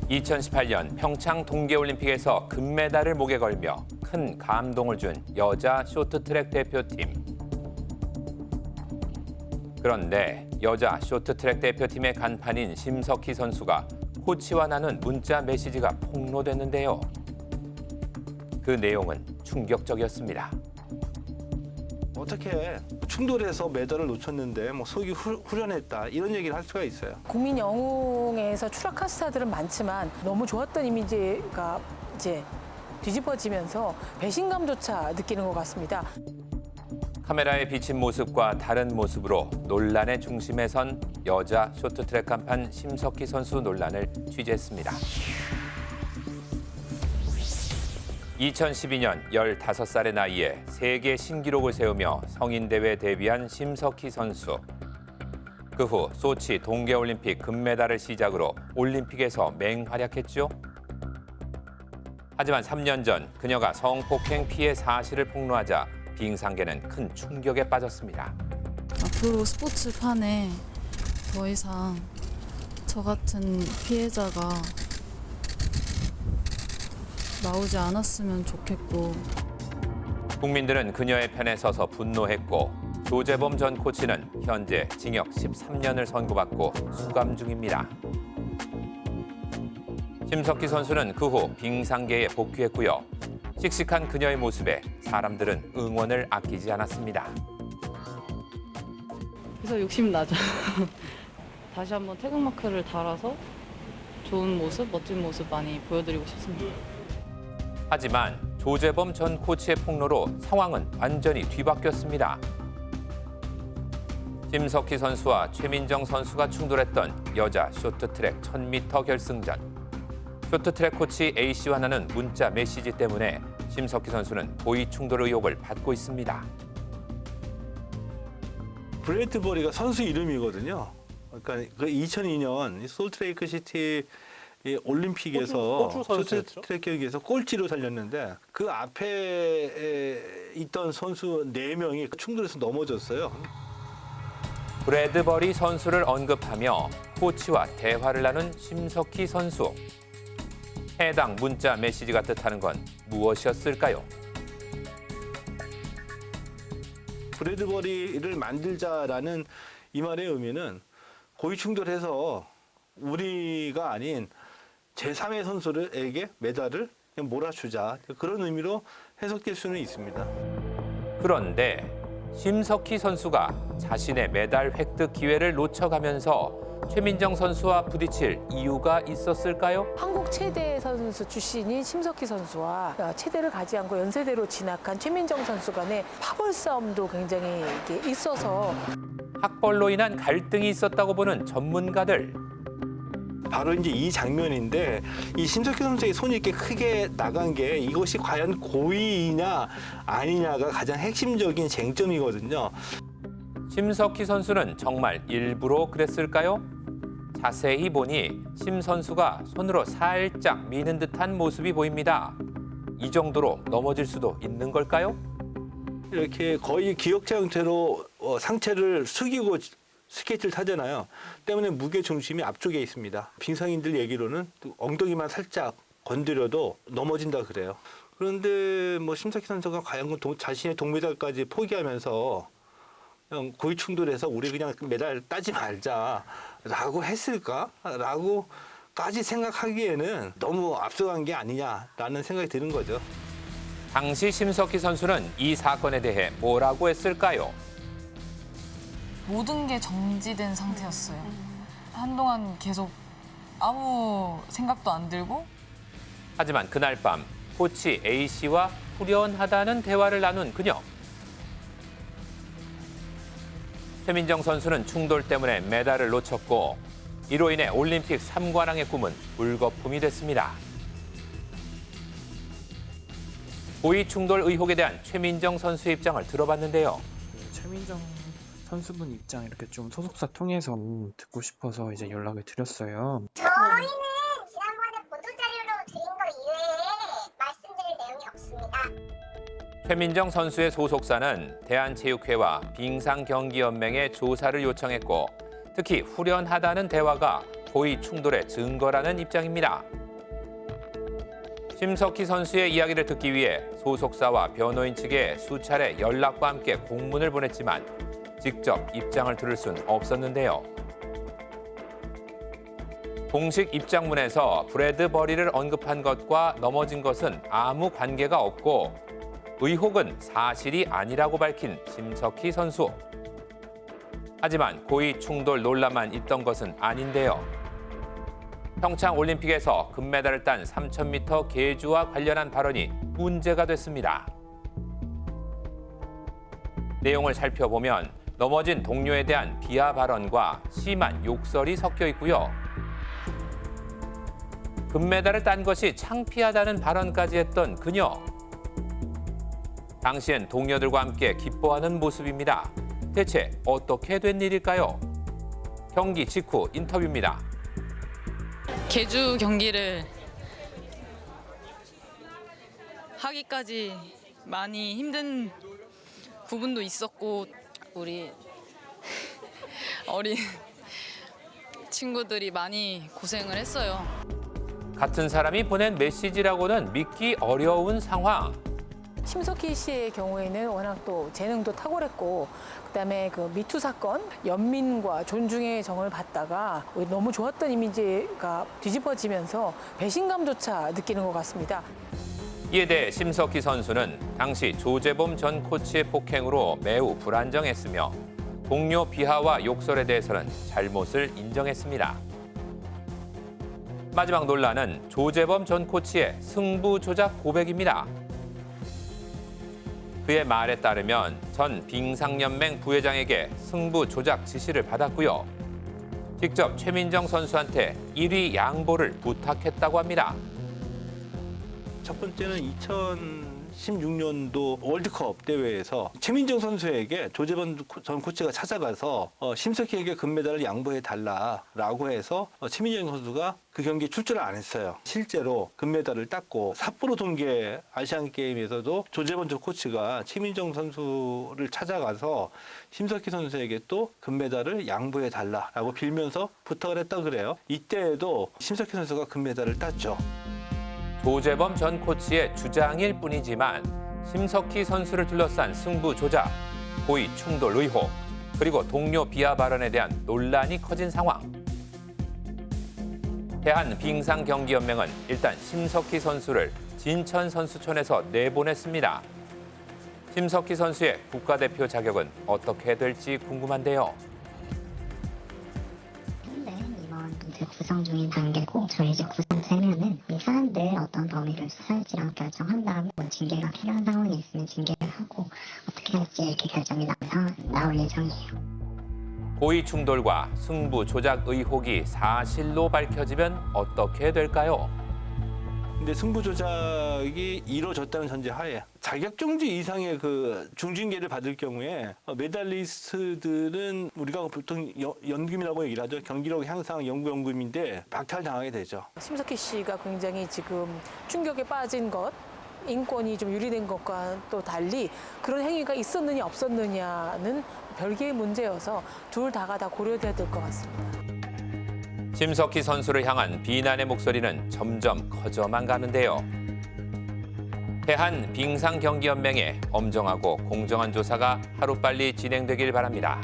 2018년 평창 동계올림픽에서 금메달을 목에 걸며 큰 감동을 준 여자 쇼트트랙 대표팀. 그런데 여자 쇼트트랙 대표팀의 간판인 심석희 선수가 코치와 나눈 문자 메시지가 폭로됐는데요. 그 내용은 충격적이었습니다. 어떻게 충돌해서 메달을 놓쳤는데 속이 후련했다 이런 얘기를 할 수가 있어요. 국민 영웅에서 추락한 스타들은 많지만 너무 좋았던 이미지가 이제 뒤집어지면서 배신감조차 느끼는 것 같습니다. 카메라에 비친 모습과 다른 모습으로 논란의 중심에 선 여자 쇼트트랙 간판 심석희 선수 논란을 취재했습니다. 2012년 15살의 나이에 세계 신기록을 세우며 성인대회 데뷔한 심석희 선수. 그 후 소치 동계올림픽 금메달을 시작으로 올림픽에서 맹활약했죠. 하지만 3년 전 그녀가 성폭행 피해 사실을 폭로하자 빙상계는 큰 충격에 빠졌습니다. 앞으로 스포츠판에 더 이상 저 같은 피해자가 나오지 않았으면 좋겠고. 국민들은 그녀의 편에 서서 분노했고 조재범 전 코치는 현재 징역 13년을 선고받고 수감 중입니다. 심석희 선수는 그 후 빙상계에 복귀했고요. 씩씩한 그녀의 모습에 사람들은 응원을 아끼지 않았습니다. 그래서 욕심 나죠. 다시 한번 태극마크를 달아서 좋은 모습, 멋진 모습 많이 보여드리고 싶습니다. 하지만 조재범 전 코치의 폭로로 상황은 완전히 뒤바뀌었습니다. 심석희 선수와 최민정 선수가 충돌했던 여자 쇼트트랙 1000m 결승전. 쇼트트랙 코치 A씨와 나눈 문자 메시지 때문에 심석희 선수는 고의 충돌 의혹을 받고 있습니다. 브래드버리가 선수 이름이거든요. 그러니까 그 2002년 솔트레이크 시티 올림픽에서 쇼트트랙 경기에서 꼴찌로 살렸는데 그 앞에 있던 선수 4명이 충돌해서 넘어졌어요. 브래드버리 선수를 언급하며 코치와 대화를 나눈 심석희 선수. 해당 문자 메시지가 뜻하는 건 무엇이었을까요? 브래드버리를 만들자라는 이 말의 의미는 고의 충돌해서 우리가 아닌 제3의 선수에게 메달을 그냥 몰아주자 그런 의미로 해석될 수는 있습니다. 그런데 심석희 선수가 자신의 메달 획득 기회를 놓쳐가면서 최민정 선수와 부딪힐 이유가 있었을까요? 한국 체대 선수 출신인 심석희 선수와 체대를 가지 않고 연세대로 진학한 최민정 선수 간의 파벌 싸움도 굉장히 이게 있어서 학벌로 인한 갈등이 있었다고 보는 전문가들. 바로 이제 이 장면인데 이 심석희 선수의 손이 이렇게 크게 나간 게 이것이 과연 고의이냐 아니냐가 가장 핵심적인 쟁점이거든요. 심석희 선수는 정말 일부러 그랬을까요? 자세히 보니 심 선수가 손으로 살짝 미는 듯한 모습이 보입니다. 이 정도로 넘어질 수도 있는 걸까요? 이렇게 거의 기역자 형태로 상체를 숙이고 스케이트를 타잖아요. 때문에 무게 중심이 앞쪽에 있습니다. 빙상인들 얘기로는 또 엉덩이만 살짝 건드려도 넘어진다 그래요. 그런데 심석희 선수가 과연 자신의 동메달까지 포기하면서 그냥 고의 충돌해서 우리 그냥 메달 따지 말자라고 했을까라고까지 생각하기에는 너무 앞서간 게 아니냐라는 생각이 드는 거죠. 당시 심석희 선수는 이 사건에 대해 뭐라고 했을까요? 모든 게 정지된 상태였어요. 한동안 계속 아무 생각도 안 들고. 하지만 그날 밤 코치 A씨와 후련하다는 대화를 나눈 그녀. 최민정 선수는 충돌 때문에 메달을 놓쳤고 이로 인해 올림픽 3관왕의 꿈은 물거품이 됐습니다. 고의 충돌 의혹에 대한 최민정 선수의 입장을 들어봤는데요. 최민정 선수분 입장 이렇게 좀 소속사 통해서 듣고 싶어서 이제 연락을 드렸어요. 저희는 지난번에 보도자료로 드린 거 이외에 말씀드릴 내용이 없습니다. 최민정 선수의 소속사는 대한체육회와 빙상경기연맹에 조사를 요청했고 특히 후련하다는 대화가 고의 충돌의 증거라는 입장입니다. 심석희 선수의 이야기를 듣기 위해 소속사와 변호인 측에 수차례 연락과 함께 공문을 보냈지만 직접 입장을 들을 순 없었는데요. 공식 입장문에서 브래드 버리를 언급한 것과 넘어진 것은 아무 관계가 없고 의혹은 사실이 아니라고 밝힌 심석희 선수. 하지만 고의 충돌 논란만 있던 것은 아닌데요. 평창 올림픽에서 금메달을 딴 3000m 계주와 관련한 발언이 문제가 됐습니다. 내용을 살펴보면 넘어진 동료에 대한 비하 발언과 심한 욕설이 섞여 있고요. 금메달을 딴 것이 창피하다는 발언까지 했던 그녀. 당시엔 동료들과 함께 기뻐하는 모습입니다. 대체 어떻게 된 일일까요? 경기 직후 인터뷰입니다. 계주 경기를 하기까지 많이 힘든 부분도 있었고 우리 어린 친구들이 많이 고생을 했어요. 같은 사람이 보낸 메시지라고는 믿기 어려운 상황. 심석희 씨의 경우에는 워낙 또 재능도 탁월했고 그다음에 그 미투 사건 연민과 존중의 정을 받다가 너무 좋았던 이미지가 뒤집어지면서 배신감조차 느끼는 것 같습니다. 이에 대해 심석희 선수는 당시 조재범 전 코치의 폭행으로 매우 불안정했으며 동료 비하와 욕설에 대해서는 잘못을 인정했습니다. 마지막 논란은 조재범 전 코치의 승부 조작 고백입니다. 그의 말에 따르면 전 빙상연맹 부회장에게 승부 조작 지시를 받았고요. 직접 최민정 선수한테 1위 양보를 부탁했다고 합니다. 첫 번째는 2016년도 월드컵 대회에서 최민정 선수에게 조재범 전 코치가 찾아가서 심석희에게 금메달을 양보해 달라라고 해서 최민정 선수가 그 경기에 출전을 안 했어요. 실제로 금메달을 땄고 삿포로 동계 아시안 게임에서도 조재범 전 코치가 최민정 선수를 찾아가서 심석희 선수에게 또 금메달을 양보해 달라라고 빌면서 부탁을 했다고 그래요. 이때에도 심석희 선수가 금메달을 땄죠. 조재범 전 코치의 주장일 뿐이지만 심석희 선수를 둘러싼 승부 조작, 고의 충돌 의혹, 그리고 동료 비하 발언에 대한 논란이 커진 상황. 대한빙상경기연맹은 일단 심석희 선수를 진천선수촌에서 내보냈습니다. 심석희 선수의 국가대표 자격은 어떻게 될지 궁금한데요. 이번 이제 구성 중인 단계고 저희 이제 구성되면은 이 사람들 어떤 범위를 수사할지랑 결정한 다음에 뭐 징계가 필요한 상황이 있으면 징계를 하고 어떻게 할지 이렇게 결정이 나올 예정이에요. 고의 충돌과 승부 조작 의혹이 사실로 밝혀지면 어떻게 될까요? 근데 승부 조작이 이루어졌다는 전제 하에 자격 정지 이상의 그 중징계를 받을 경우에 메달리스트들은 우리가 보통 연금이라고 얘기를 하죠. 경기력 향상 연금인데 박탈당하게 되죠. 심석희 씨가 굉장히 지금 충격에 빠진 것, 인권이 좀 유리된 것과 또 달리 그런 행위가 있었느냐 없었느냐는 별개의 문제여서 둘 다가 다 고려돼야 될 것 같습니다. 심석희 선수를 향한 비난의 목소리는 점점 커져만 가는데요. 대한빙상경기연맹의 엄정하고 공정한 조사가 하루빨리 진행되길 바랍니다.